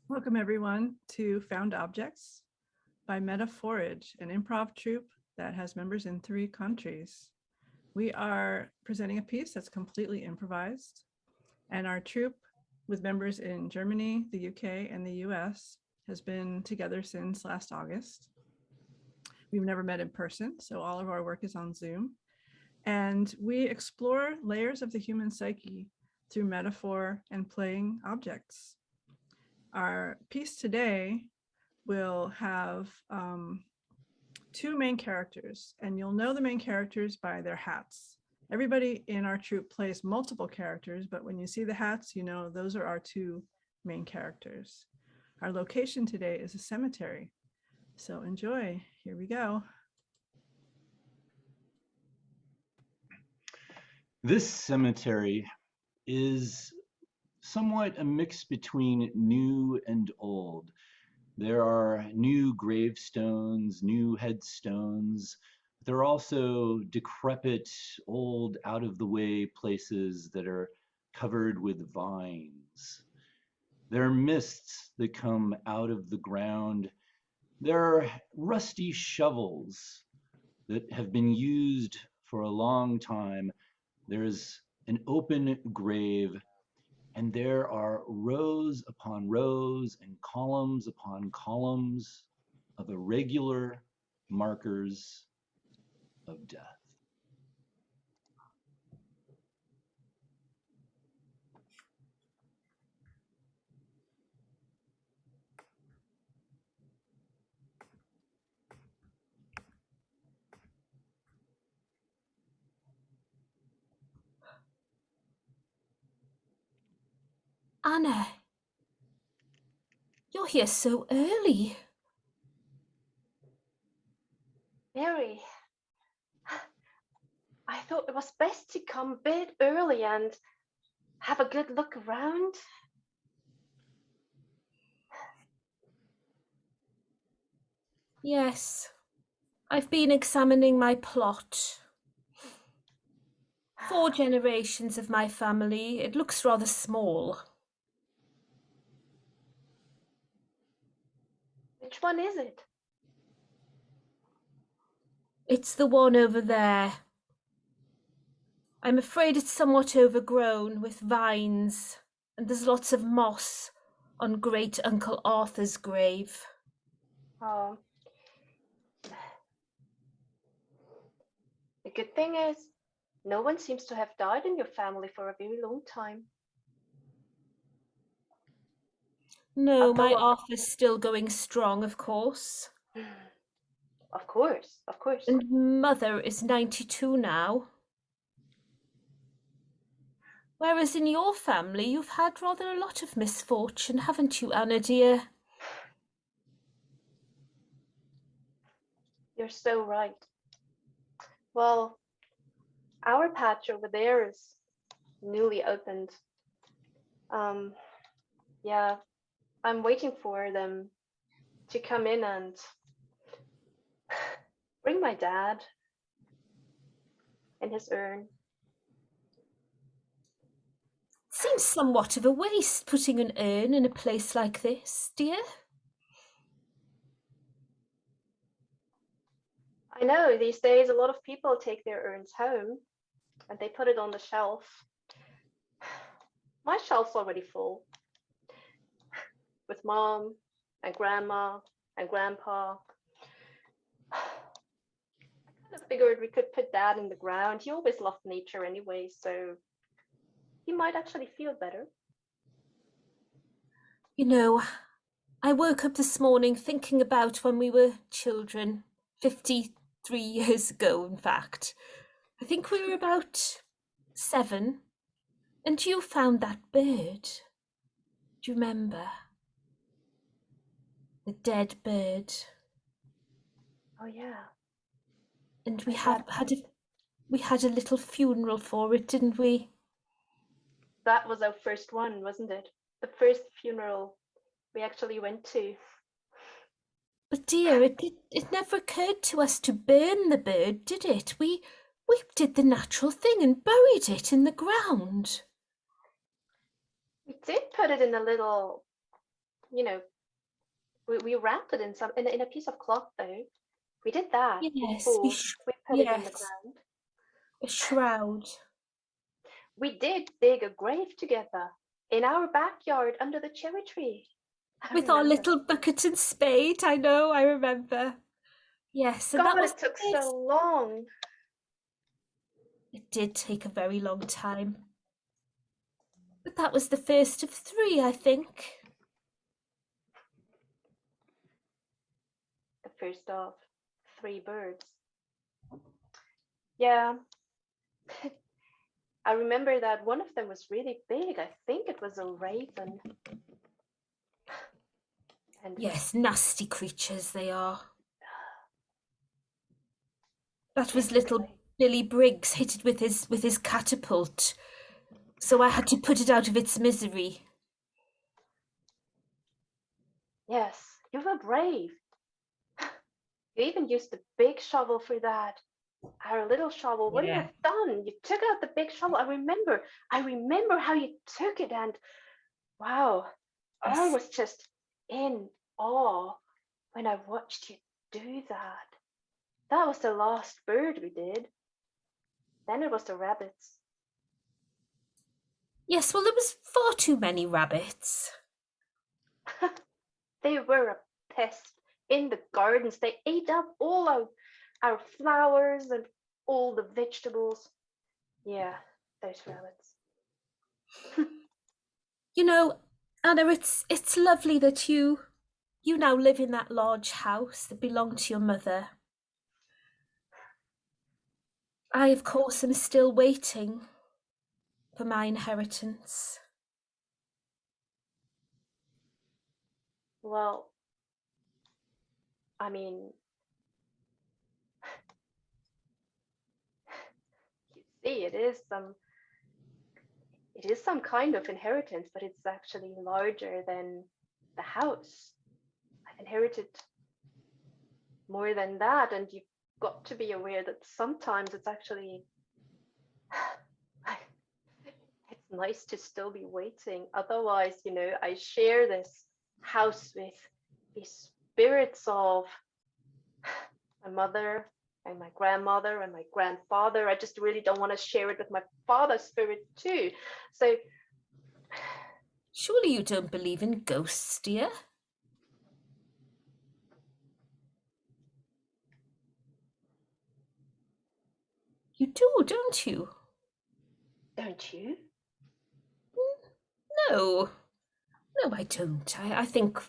Welcome everyone to Found Objects by Meta-Forage, an improv troupe that has members in 3 countries. We are presenting a piece that's completely improvised, and our troupe with members in Germany, the UK, and the US has been together since last August. We've never met in person, so all of our work is on Zoom. And we explore layers of the human psyche through metaphor and playing objects. Our piece today will have 2 main characters, and you'll know the main characters by their hats. Everybody in our troupe plays multiple characters, but when you see the hats, you know those are our 2 main characters. Our location today is a cemetery, so enjoy. Here we go. This cemetery is somewhat a mix between new and old. There are new gravestones, new headstones. There are also decrepit, old, out-of-the-way places that are covered with vines. There are mists that come out of the ground. There are rusty shovels that have been used for a long time. There is an open grave, and there are rows upon rows and columns upon columns of irregular markers of death. Anna, you're here so early. Mary, I thought it was best to come a bit early and have a good look around. Yes, I've been examining my plot. 4 generations of my family. It looks rather small. Which one is it? It's the one over there. I'm afraid it's somewhat overgrown with vines, and there's lots of moss on Great Uncle Arthur's grave. Oh. The good thing is, no one seems to have died in your family for a very long time. No, my Arthur's still going strong, of course. Of course, of course. And Mother is 92 now. Whereas in your family, you've had rather a lot of misfortune, haven't you, Anna, dear? You're so right. Well, our patch over there is newly opened. Yeah, I'm waiting for them to come in and bring my dad and his urn. Seems somewhat of a waste putting an urn in a place like this, dear. I know these days a lot of people take their urns home and they put it on the shelf. My shelf's already full with Mom and Grandma and Grandpa. I kind of figured we could put Dad in the ground. He always loved nature anyway, so he might actually feel better. You know, I woke up this morning thinking about when we were children, 53 years ago, in fact. I think we were about 7, and you found that bird. Do you remember? The dead bird. Oh yeah. And we had a little funeral for it, didn't we? That was our first one, wasn't it? The first funeral we actually went to. But dear, it never occurred to us to burn the bird, did it? We did the natural thing and buried it in the ground. We did put it in a little you know, we wrapped it in in a piece of cloth though. We did that Yes, before we put it in the yes, ground. a shroud. We did dig a grave together in our backyard under the cherry tree. I With our remember. little bucket and spade, I know, I remember. Yes, and that God, was it took the first. so long. It did take a very long time. But that was the first of 3, I think. The first of 3 birds. Yeah. I remember that one of them was really big. I think it was a raven. And Yes, nasty creatures they are. That was little definitely. Billy Briggs hit it with his catapult. So I had to put it out of its misery. Yes, you were brave. You even used the big shovel for that. Our little shovel wouldn't Yeah. have done. You took out the big shovel. I remember how you took it, and wow, I Yes. was just in awe when I watched you do that. That was the last bird we did. Then it was the rabbits. Yes, well, there was far too many rabbits. They were a pest in the gardens. They ate up all our flowers and all the vegetables. Yeah, those rabbits. You know, Anna, it's lovely that you now live in that large house that belonged to your mother. I, of course, am still waiting for my inheritance. Well, I mean, you see, it is some kind of inheritance, but it's actually larger than the house. I've inherited more than that, and you've got to be aware that sometimes it's actually it's nice to still be waiting. Otherwise, I share this house with the spirits of my mother and my grandmother and my grandfather. I just really don't want to share it with my father's spirit too. So Surely you don't believe in ghosts, dear? You do, don't you? don't you? No. No, I don't. I think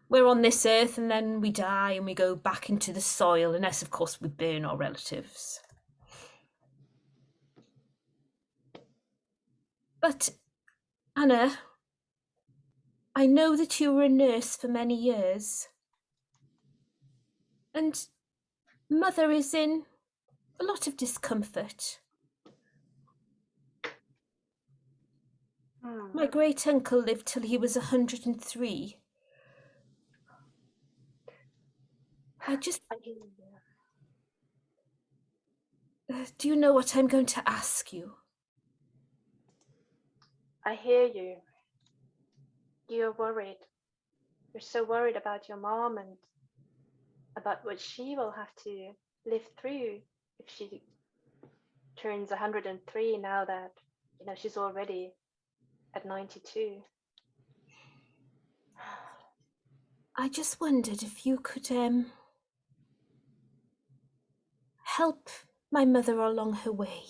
we're on this earth and then we die and we go back into the soil, unless, of course, we burn our relatives. But, Anna, I know that you were a nurse for many years. And Mother is in a lot of discomfort. My great uncle lived till he was 103. Do you know what I'm going to ask you? I hear you. You're worried. You're so worried about your mom and about what she will have to live through if she turns 103 now that she's already at 92. I just wondered if you could help my mother along her way.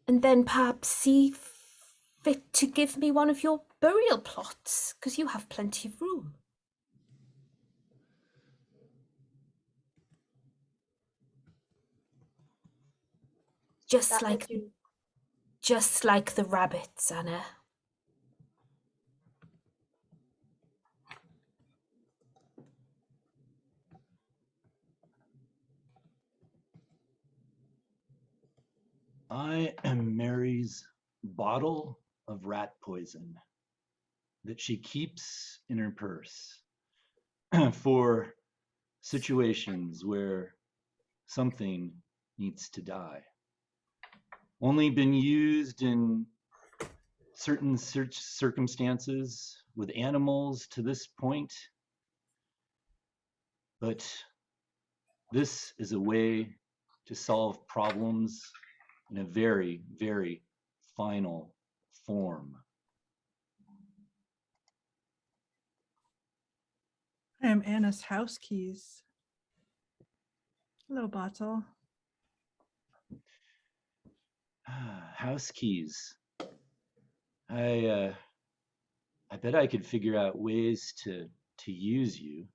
And then perhaps see fit to give me one of your burial plots, because you have plenty of room. Just like the rabbits, Anna. I am Mary's bottle of rat poison that she keeps in her purse for situations where something needs to die. Only been used in certain circumstances with animals to this point, but this is a way to solve problems in a very, very final form. I am Anna's house keys. Hello, bottle. House keys. I bet I could figure out ways to use you,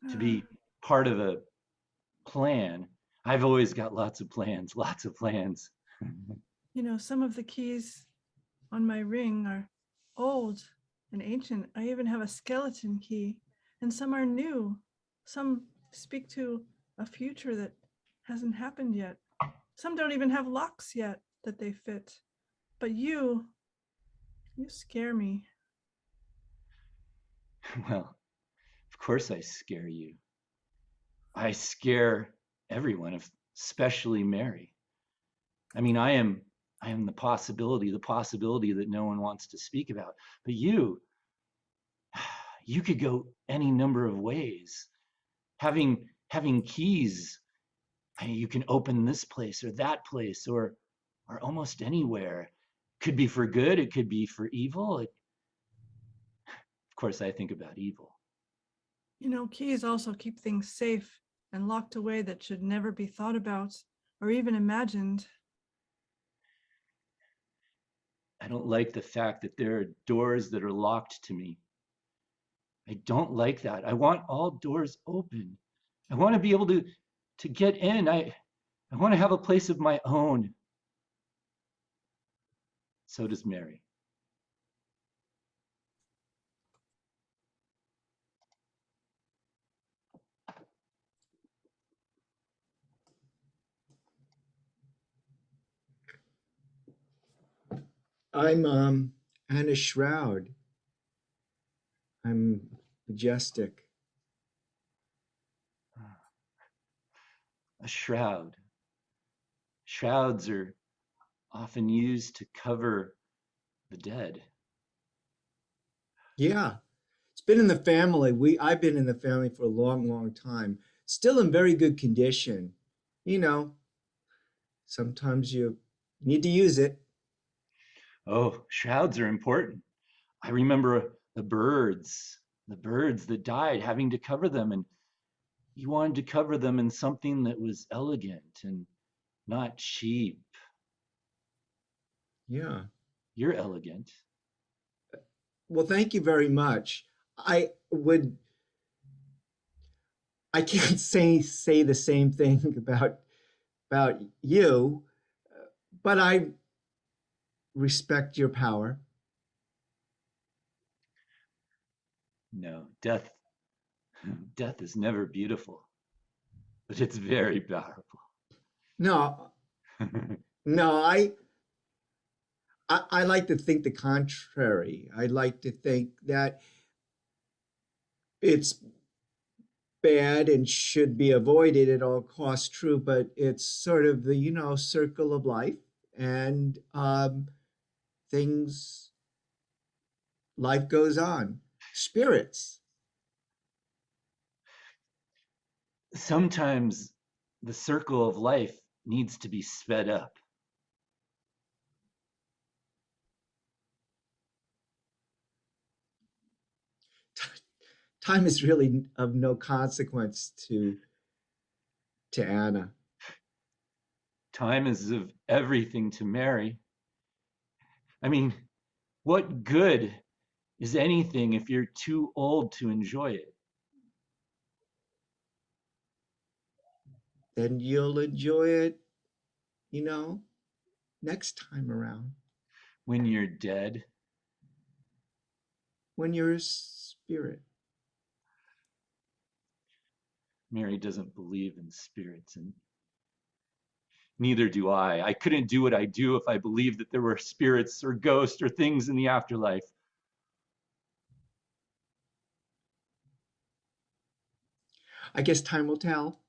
to be part of a plan. I've always got lots of plans, lots of plans. You know, some of the keys on my ring are old and ancient. I even have a skeleton key, and some are new. Some speak to a future that hasn't happened yet. Some don't even have locks yet that they fit. But you scare me. Well, of course I scare you. I scare everyone, especially Mary. I mean, I am the possibility that no one wants to speak about. But you could go any number of ways. Having keys, you can open this place or that place or almost anywhere. Could be for good, it could be for evil. Of course, I think about evil. You know, keys also keep things safe and locked away that should never be thought about or even imagined. I don't like the fact that there are doors that are locked to me. I don't like that. I want all doors open. I want to be able to get in. I want to have a place of my own. So does Mary. I'm Anna Shroud. I'm majestic. A shroud. Shrouds are often used to cover the dead. Yeah, it's been in the family. I've been in the family for a long, long time. Still in very good condition. You know, sometimes you need to use it. Oh, shrouds are important. I remember the birds that died, having to cover them, and you wanted to cover them in something that was elegant and not cheap. Yeah. You're elegant. Well, thank you very much. I would. I can't say the same thing about you, but I respect your power. No, death is never beautiful, but it's very powerful. No, no, I like to think the contrary. I like to think that it's bad and should be avoided at all costs, true, but it's sort of the, circle of life and things, life goes on. Spirits. Sometimes the circle of life needs to be sped up. Time is really of no consequence to Anna. Time is of everything to Mary. I mean, what good is anything if you're too old to enjoy it? Then you'll enjoy it, next time around When you're dead, when you're a spirit. Mary doesn't believe in spirits, and neither do I. I couldn't do what I do if I believed that there were spirits or ghosts or things in the afterlife. I guess time will tell.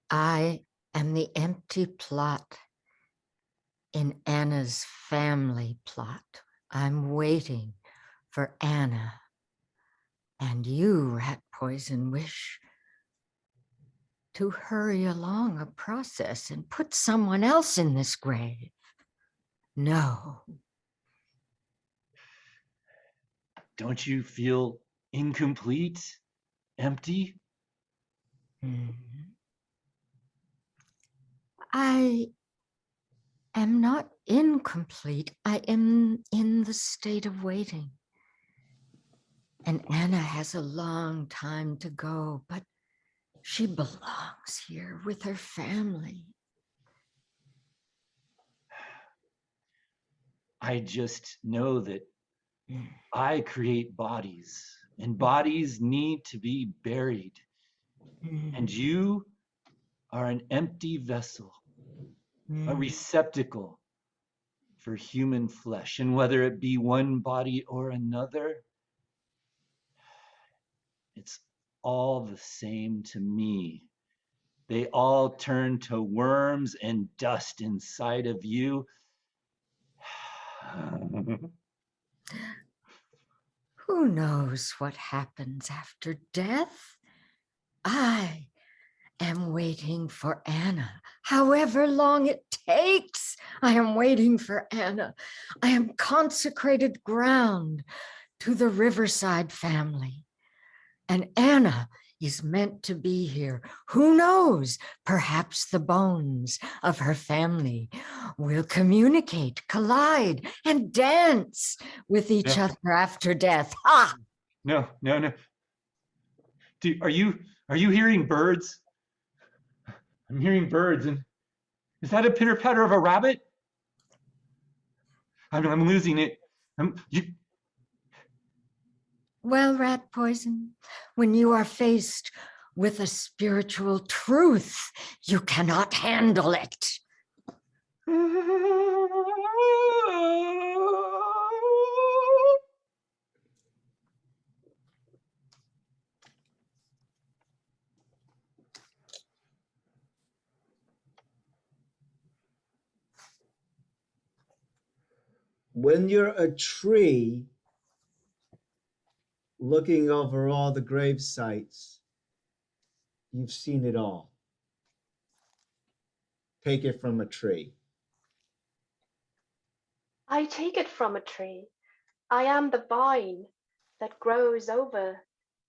I am the empty plot in Anna's family plot. I'm waiting for Anna. And you, rat poison, wish to hurry along a process and put someone else in this grave. No. Don't you feel incomplete, empty? Mhm. I am not incomplete. I am in the state of waiting. And Anna has a long time to go, but she belongs here with her family. I just know that Mm. I create bodies, and bodies need to be buried. And Mm. you are an empty vessel, a Mm. receptacle for human flesh. And whether it be one body or another, it's all the same to me. They all turn to worms and dust inside of you. Who knows what happens after death? I am waiting for Anna, however long it takes. I am waiting for Anna. I am consecrated ground to the Riverside family. And Anna is meant to be here. Who knows? Perhaps the bones of her family will communicate, collide, and dance with each Yeah. other after death. Ha! No. Are you hearing birds? I'm hearing birds, and is that a pitter patter of a rabbit? I'm losing it. Well, rat poison, when you are faced with a spiritual truth, you cannot handle it. When you're a tree looking over all the grave sites, you've seen it all. Take it from a tree. I take it from a tree. I am the vine that grows over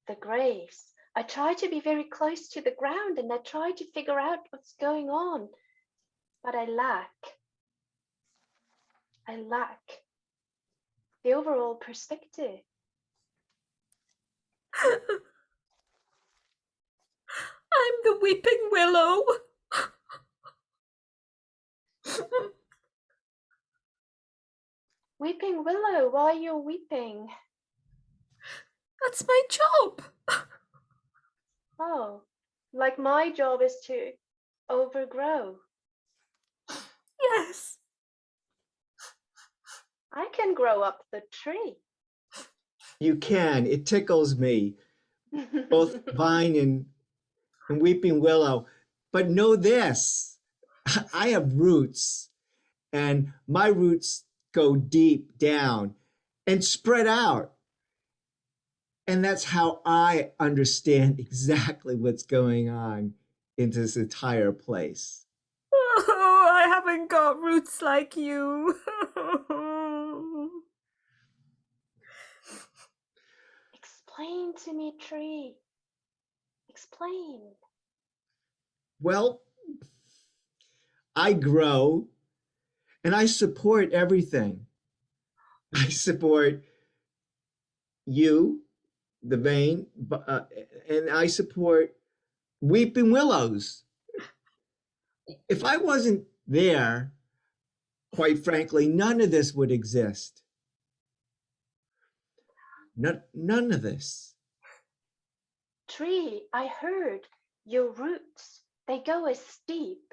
the graves. I try to be very close to the ground and I try to figure out what's going on, but I lack the overall perspective. I'm the weeping willow. Weeping willow, why are you weeping? That's my job. Oh, like my job is to overgrow. Yes. I can grow up the tree. You can. It tickles me, both vine and weeping willow. But know this, I have roots, and my roots go deep down and spread out. And that's how I understand exactly what's going on in this entire place. Oh, I haven't got roots like you. Explain to me, tree. Explain. Well, I grow and I support everything. I support you, the vein, and I support weeping willows. If I wasn't there, quite frankly, none of this would exist. None of this. Tree, I heard your roots, they go as steep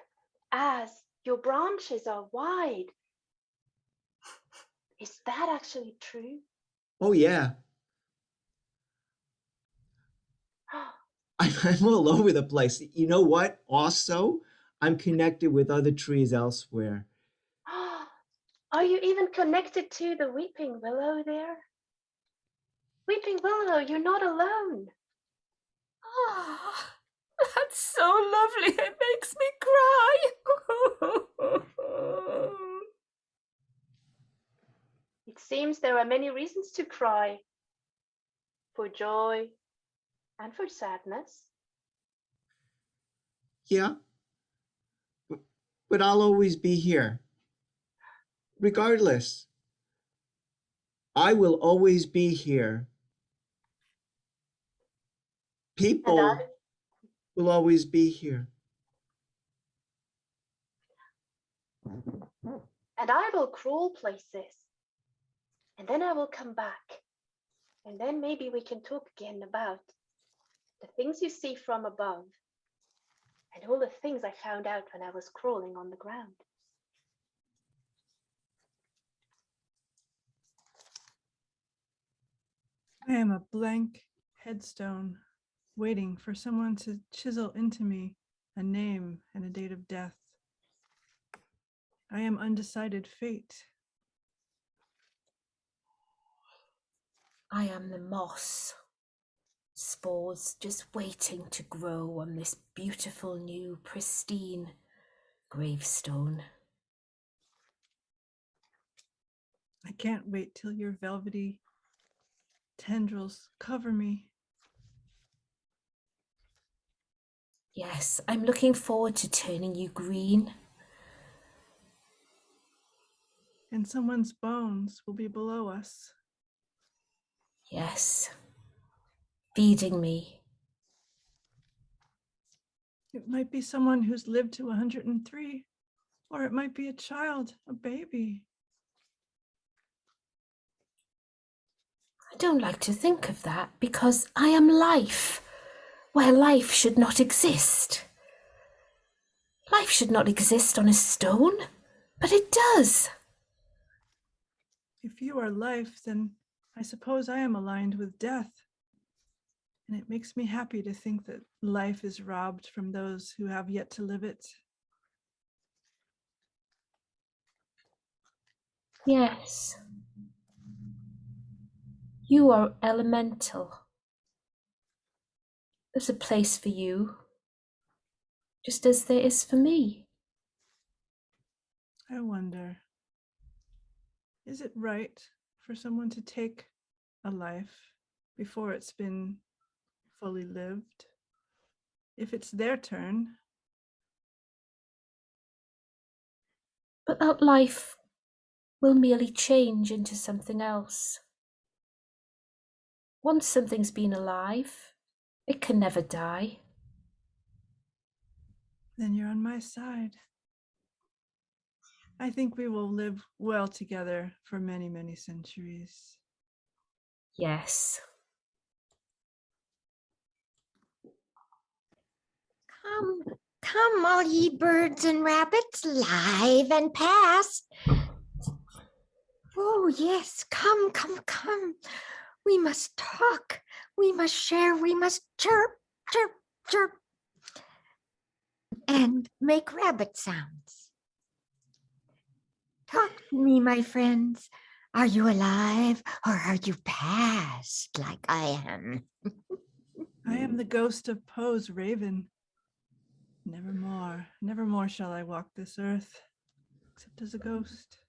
as your branches are wide. Is that actually true? Oh, yeah. I'm all over the place. You know what? Also, I'm connected with other trees elsewhere. Are you even connected to the weeping willow there? Weeping willow, you're not alone. Ah, that's so lovely. It makes me cry. It seems there are many reasons to cry. For joy and for sadness. Yeah, but I'll always be here. Regardless, I will always be here. People will always be here. And I will crawl places. And then I will come back. And then maybe we can talk again about the things you see from above and all the things I found out when I was crawling on the ground. I am a blank headstone waiting for someone to chisel into me a name and a date of death. I am undecided fate. I am the moss. Spores just waiting to grow on this beautiful new pristine gravestone. I can't wait till your velvety tendrils cover me. Yes, I'm looking forward to turning you green. And someone's bones will be below us. Yes, feeding me. It might be someone who's lived to 103, or it might be a child, a baby. I don't like to think of that because I am life, where life should not exist. Life should not exist on a stone, but it does. If you are life, then I suppose I am aligned with death. And it makes me happy to think that life is robbed from those who have yet to live it. Yes. You are elemental. There's a place for you, just as there is for me. I wonder, is it right for someone to take a life before it's been fully lived? If it's their turn. But that life will merely change into something else. Once something's been alive, it can never die. Then you're on my side. I think we will live well together for many, many centuries. Yes. Come, come, all ye birds and rabbits, live and past. Oh, yes, come, come, come. We must talk, we must share, we must chirp, chirp, chirp, and make rabbit sounds. Talk to me, my friends. Are you alive or are you past like I am? I am the ghost of Poe's raven. Nevermore, nevermore shall I walk this earth, except as a ghost.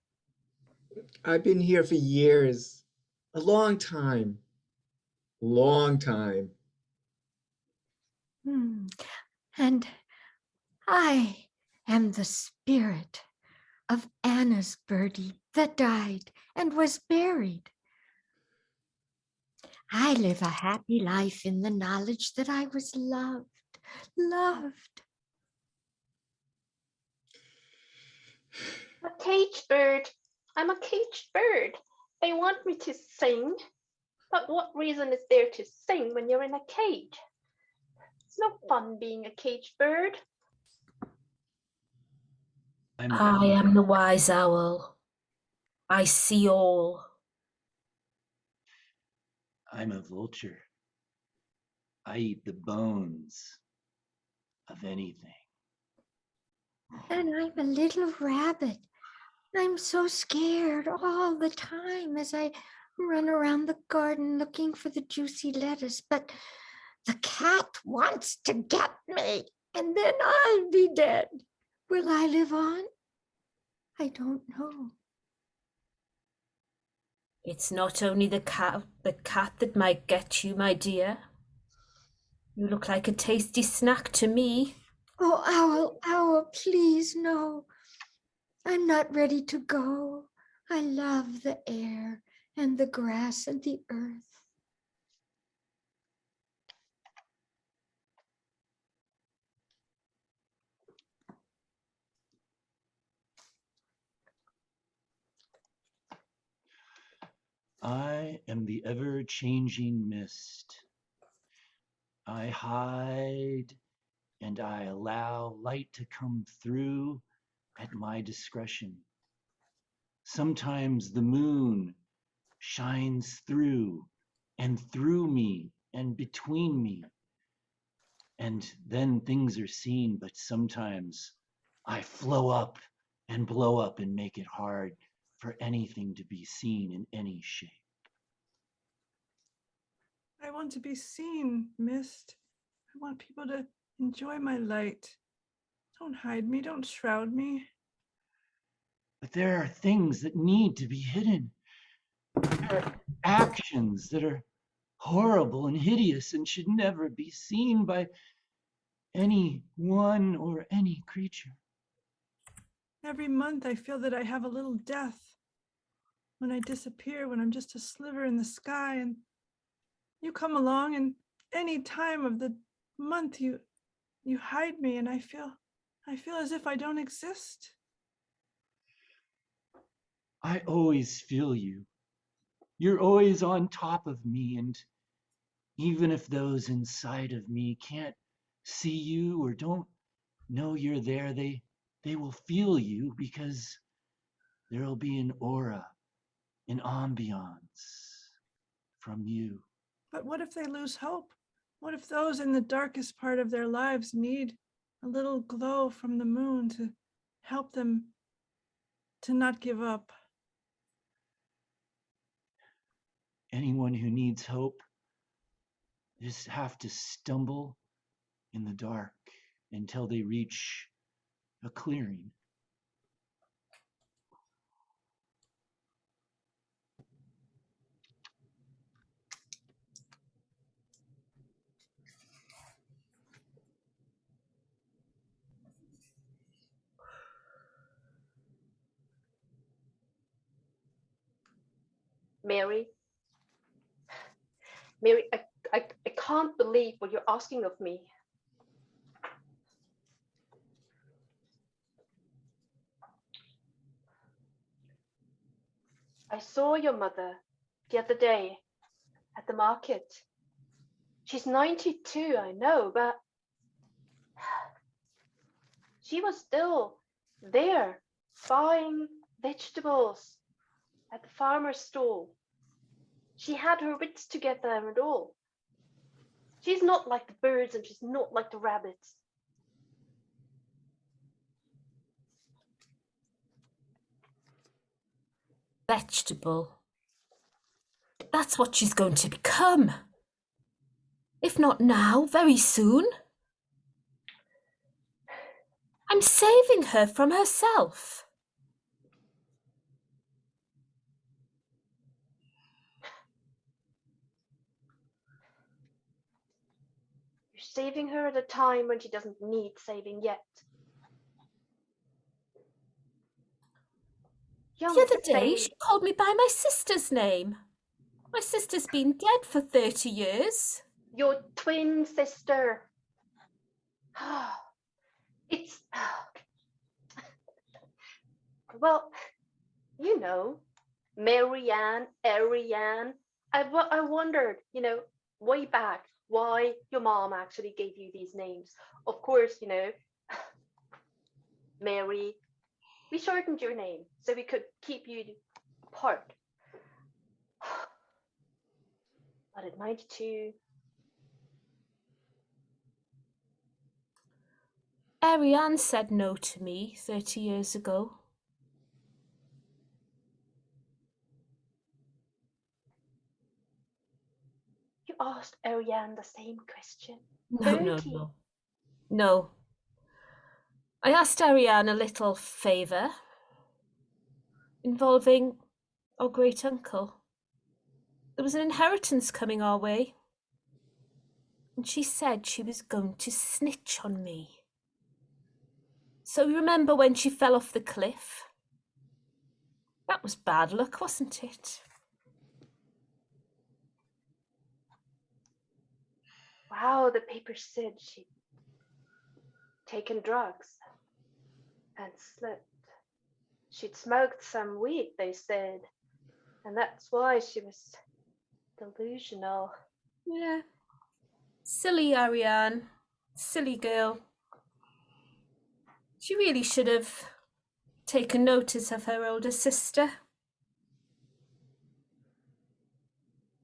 I've been here for years, a long time, long time. And I am the spirit of Anna's birdie that died and was buried. I live a happy life in the knowledge that I was loved, loved. A caged bird. I'm a caged bird. They want me to sing. But what reason is there to sing when you're in a cage? It's no fun being a caged bird. I am the wise owl. I see all. I'm a vulture. I eat the bones of anything. And I'm a little rabbit. I'm so scared all the time as I run around the garden looking for the juicy lettuce. But the cat wants to get me, and then I'll be dead. Will I live on? I don't know. It's not only the cat that might get you, my dear. You look like a tasty snack to me. Oh, Owl, Owl, please, no. I'm not ready to go. I love the air and the grass and the earth. I am the ever-changing mist. I hide and I allow light to come through at my discretion. Sometimes the moon shines through and through me and between me. And then things are seen, but sometimes I flow up and blow up and make it hard for anything to be seen in any shape. I want to be seen, Mist. I want people to enjoy my light. Don't hide me, don't shroud me. But there are things that need to be hidden. There are actions that are horrible and hideous and should never be seen by anyone or any creature. Every month I feel that I have a little death. When I disappear, when I'm just a sliver in the sky, and you come along, and any time of the month you hide me, and I feel as if I don't exist. I always feel you. You're always on top of me, and even if those inside of me can't see you or don't know you're there, they will feel you because there'll be an aura, an ambiance from you. But what if they lose hope? What if those in the darkest part of their lives need a little glow from the moon to help them to not give up? Anyone who needs hope just have to stumble in the dark until they reach a clearing. Mary, I can't believe what you're asking of me. I saw your mother the other day at the market. She's 92, I know, but she was still there buying vegetables at the farmer's stall. She had her wits together and all. She's not like the birds and she's not like the rabbits. Vegetable. That's what she's going to become. If not now, very soon. I'm saving her from herself. You're saving her at a time when she doesn't need saving yet. Young The other day, babe. she called me by my sister's name. My sister's been dead for 30 years. Your twin sister. It's, well, you know, Marianne, Ariane. I wondered, way back why your mom actually gave you these names. Of course, Mary, we shortened your name so we could keep you apart. But at 92, Ariane said no to me 30 years ago. You asked Ariane the same question. No. 30. No. I asked Ariane a little favour involving our great uncle. There was an inheritance coming our way, and she said she was going to snitch on me. So you remember when she fell off the cliff? That was bad luck, wasn't it? Wow, the paper said she'd taken drugs and slipped. She'd smoked some weed, they said, and that's why she was delusional. Yeah. Silly Ariane. Silly girl. She really should have taken notice of her older sister.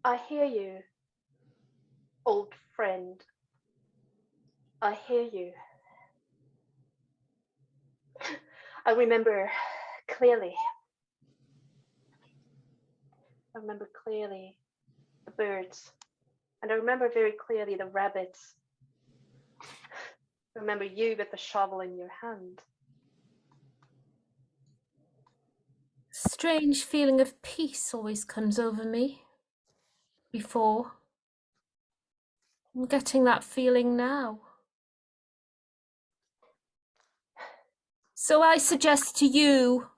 I hear you, old friend. I hear you. I remember clearly. I remember clearly the birds. And I remember very clearly the rabbits. I remember you with the shovel in your hand. Strange feeling of peace always comes over me. Before. I'm getting that feeling now. So I suggest to you,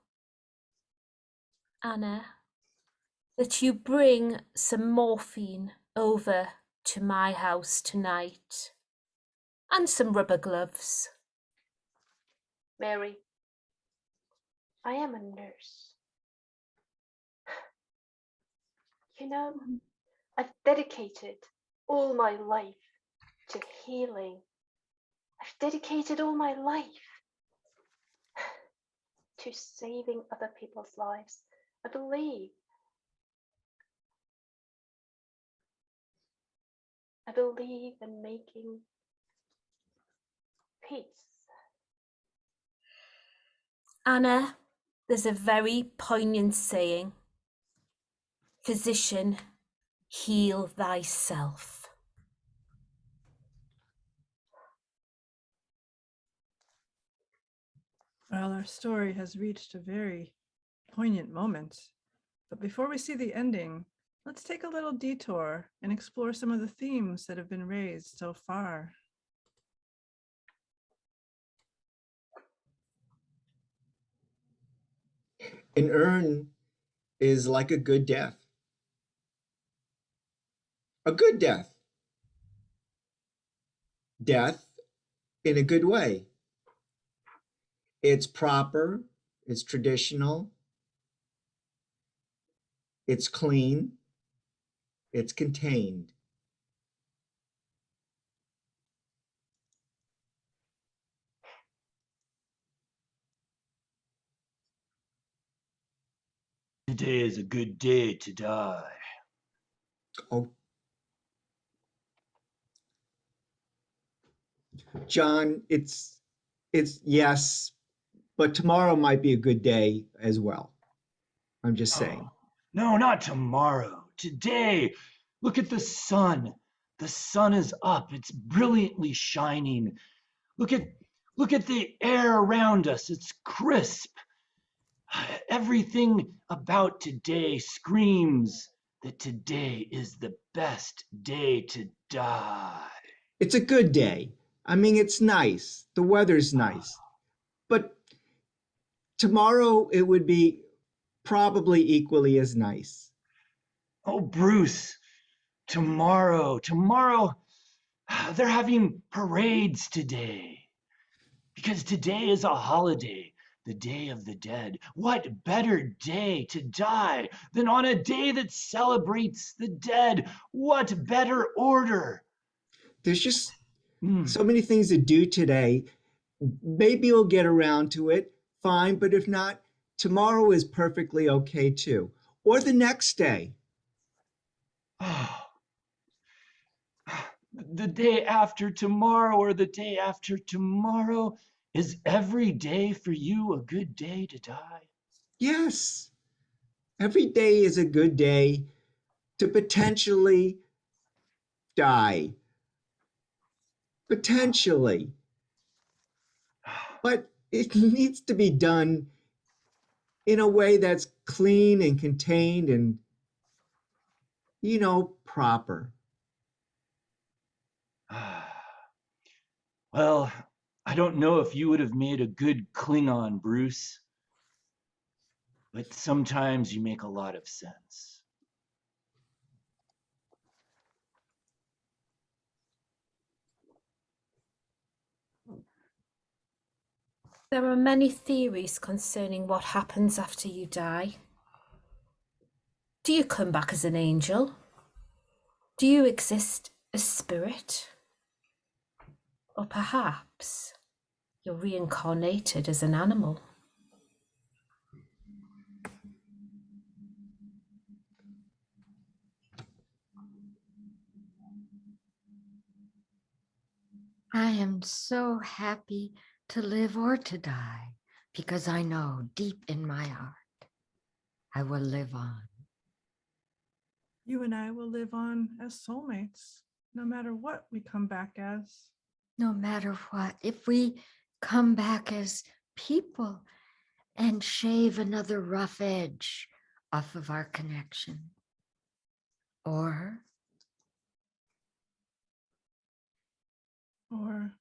Anna, that you bring some morphine over to my house tonight. And some rubber gloves. Mary, I am a nurse. You know, I've dedicated all my life to healing. I've dedicated all my life to saving other people's lives. I believe in making peace. Anna, there's a very poignant saying. Physician, heal thyself. Well, our story has reached a very poignant moment. But before we see the ending, let's take a little detour and explore some of the themes that have been raised so far. An urn is like a good death. A good death. Death in a good way. It's proper, it's traditional, it's clean, it's contained. Today is a good day to die. Oh, John, it's yes, but tomorrow might be a good day as well. I'm just saying. Oh, no, not tomorrow. Today. Look at the sun. The sun is up. It's brilliantly shining. Look at the air around us. It's crisp. Everything about today screams that today is the best day to die. It's a good day. I mean, it's nice. The weather's nice. But tomorrow it would be probably equally as nice. Oh, Bruce, tomorrow, they're having parades today. Because today is a holiday, the Day of the Dead. What better day to die than on a day that celebrates the dead? What better order? There's just so many things to do today. Maybe we'll get around to it. Fine. But if not, tomorrow is perfectly okay too. Or the next day. Oh. the day after tomorrow or the day after tomorrow? Is every day for you a good day to die? Yes, every day is a good day to potentially die. Potentially. But it needs to be done in a way that's clean and contained and, proper. Well, I don't know if you would have made a good Klingon, Bruce, but sometimes you make a lot of sense. There are many theories concerning what happens after you die. Do you come back as an angel? Do you exist as spirit? Or perhaps you're reincarnated as an animal? I am so happy to live or to die because I know deep in my heart I will live on. You and I will live on as soulmates, no matter what we come back as. No matter what, if we come back as people and shave another rough edge off of our connection. Or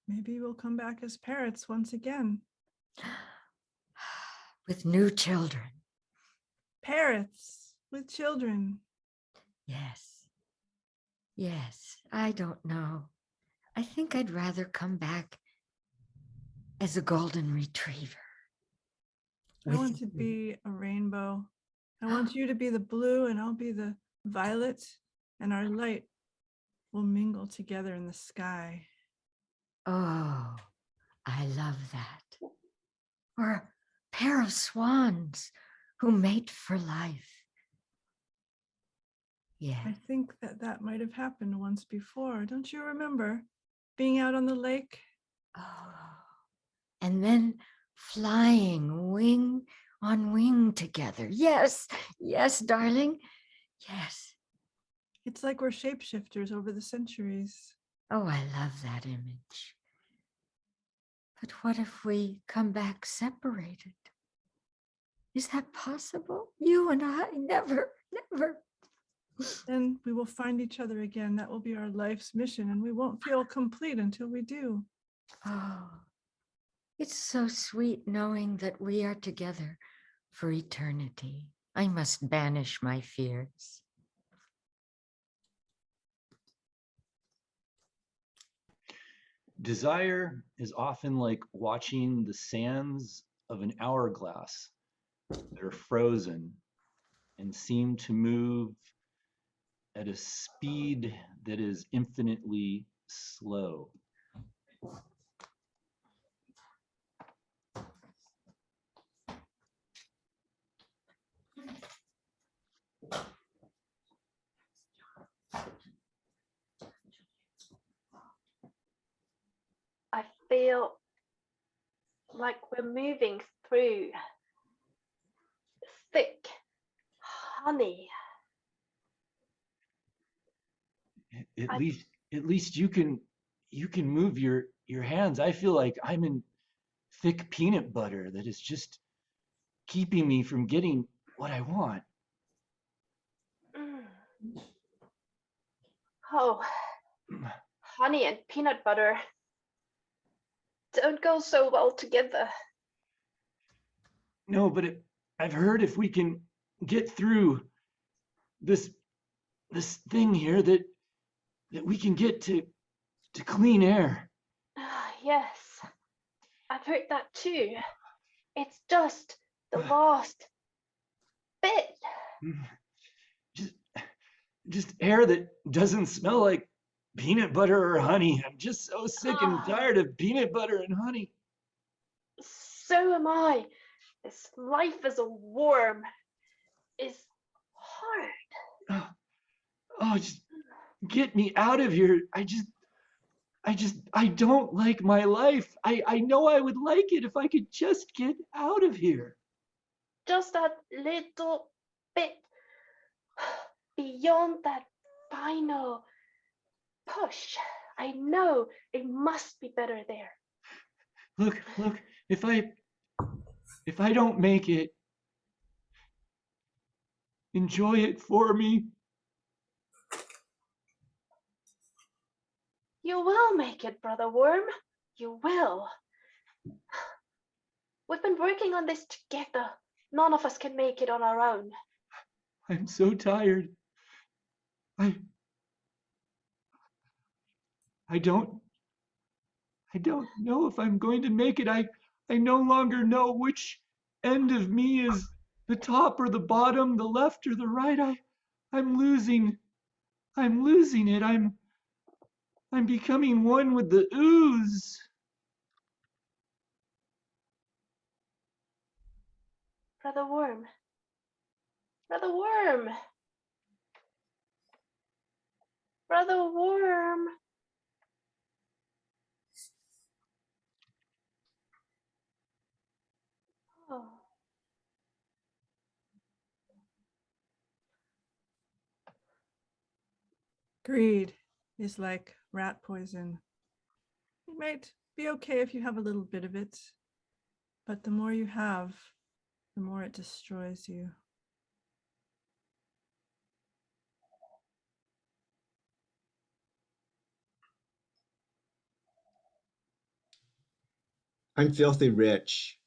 maybe we'll come back as parrots once again. with new children. Parrots with children. Yes. Yes, I don't know. I think I'd rather come back as a golden retriever. I want to be a rainbow. I want you to be the blue and I'll be the violet, and our light will mingle together in the sky. Oh, I love that. Or a pair of swans who mate for life. Yeah. I think that might have happened once before. Don't you remember being out on the lake? Oh, and then flying wing on wing together. Yes, yes, darling. Yes. It's like we're shapeshifters over the centuries. Oh, I love that image. But what if we come back separated? Is that possible? You and I? Never, never. Then we will find each other again. That will be our life's mission, and we won't feel complete until we do. Oh, it's so sweet knowing that we are together for eternity. I must banish my fears. Desire is often like watching the sands of an hourglass that are frozen and seem to move at a speed that is infinitely slow. I feel like we're moving through thick honey. At least you can move your hands. I feel like I'm in thick peanut butter that is just keeping me from getting what I want. Mm. Oh, honey and peanut butter don't go so well together. No, but I've heard if we can get through this thing here that we can get to clean air. Yes, I've heard that too. It's just the last bit. Just air that doesn't smell like peanut butter or honey. I'm just so sick and tired of peanut butter and honey. So am I. This life as a worm is hard. Oh, just get me out of here. I don't like my life. I know I would like it if I could just get out of here. Just that little bit beyond that final push. I know it must be better there. Look, if I don't make it, enjoy it for me. You will make it, Brother Worm. You will. We've been working on this together. None of us can make it on our own. I'm so tired. I I don't know if I'm going to make it. I no longer know which end of me is the top or the bottom, the left or the right. I'm losing. I'm losing it. I'm becoming one with the ooze. Brother Worm. Brother Worm. Brother Worm. Oh. Greed is like rat poison. It might be okay if you have a little bit of it, but the more you have, the more it destroys you. I'm filthy rich.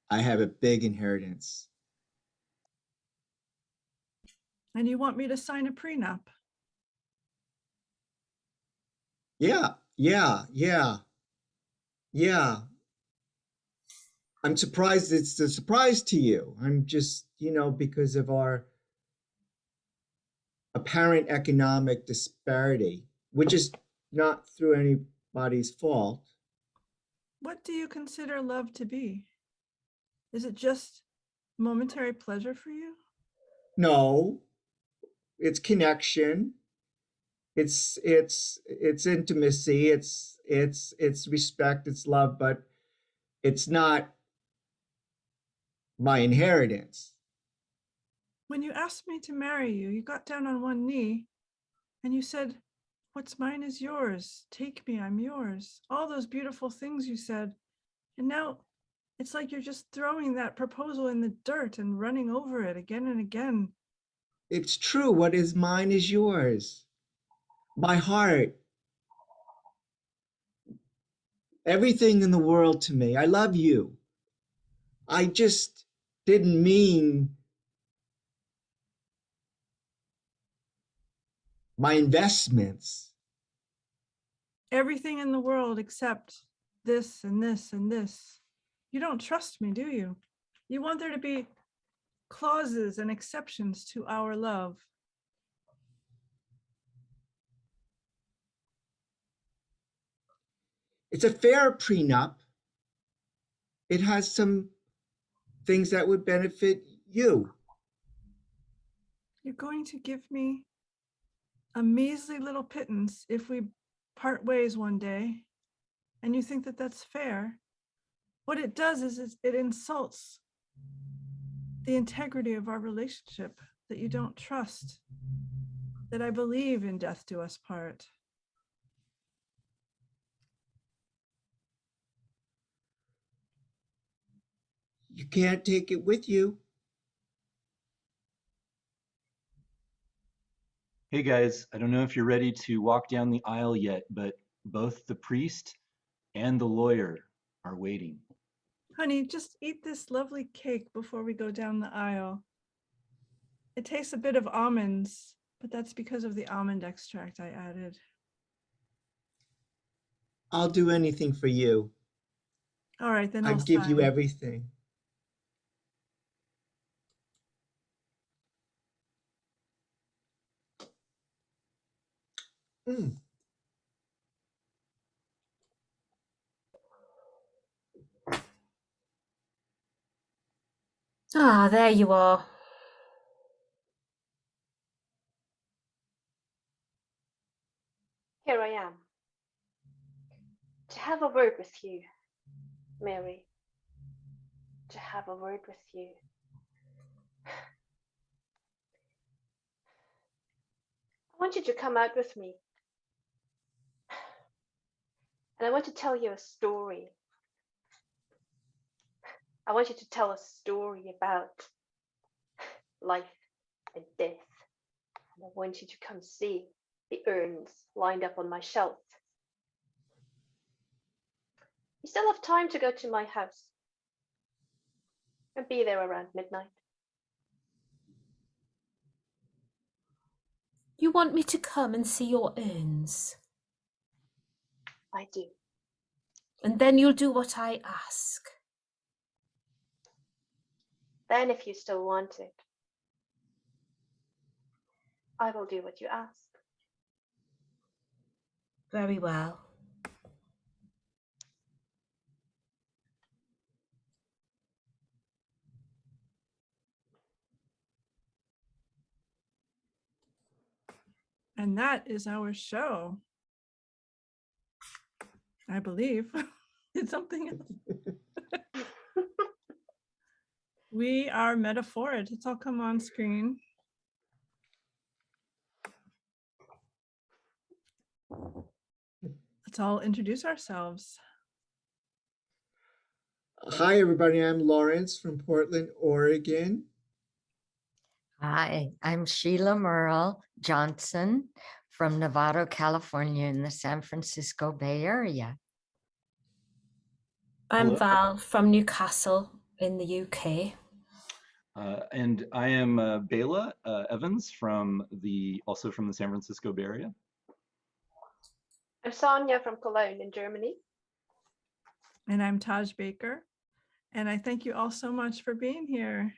I have a big inheritance. And you want me to sign a prenup? Yeah. I'm surprised it's a surprise to you. I'm just, because of our apparent economic disparity, which is not through anybody's fault. What do you consider love to be? Is it just momentary pleasure for you? No, it's connection. It's intimacy. It's respect. It's love, but it's not my inheritance. When you asked me to marry you, you got down on one knee and you said, "What's mine is yours. Take me, I'm yours." All those beautiful things you said. And now it's like you're just throwing that proposal in the dirt and running over it again and again. It's true. What is mine is yours. My heart, everything in the world to me. I love you. I just didn't mean my investments. Everything in the world except this and this and this. You don't trust me, do you? You want there to be clauses and exceptions to our love. It's a fair prenup. It has some things that would benefit you. You're going to give me a measly little pittance if we part ways one day, and you think that that's fair. What it does is it insults the integrity of our relationship, that you don't trust, that I believe in death do us part. You can't take it with you. Hey guys, I don't know if you're ready to walk down the aisle yet, but both the priest and the lawyer are waiting. Honey, just eat this lovely cake before we go down the aisle. It tastes a bit of almonds, but that's because of the almond extract I added. I'll do anything for you. All right, then I I'll give you sign. everything. Mm. Ah, there you are. Here I am. have a word with you, Mary. To have a word with you. I want you to come out with me. And I want to tell you a story. I want you to tell a story about life and death. And I want you to come see the urns lined up on my shelf. You still have time to go to my house and be there around midnight. You want me to come and see your urns? I do. And then you'll do what I ask. Then, if you still want it, I will do what you ask. Very well. And that is our show. I believe. It's something else. We are Meta-Forage. It's all come on screen. Let's all introduce ourselves. Hi, everybody. I'm Lawrence from Portland, Oregon. Hi, I'm Sheila Merle Johnson from Novato, California, in the San Francisco Bay Area. I'm Hello. Val from Newcastle in the UK. And I am Bela Evans also from the San Francisco Bay Area. I'm Sonia from Cologne in Germany. And I'm Taj Baker. And I thank you all so much for being here.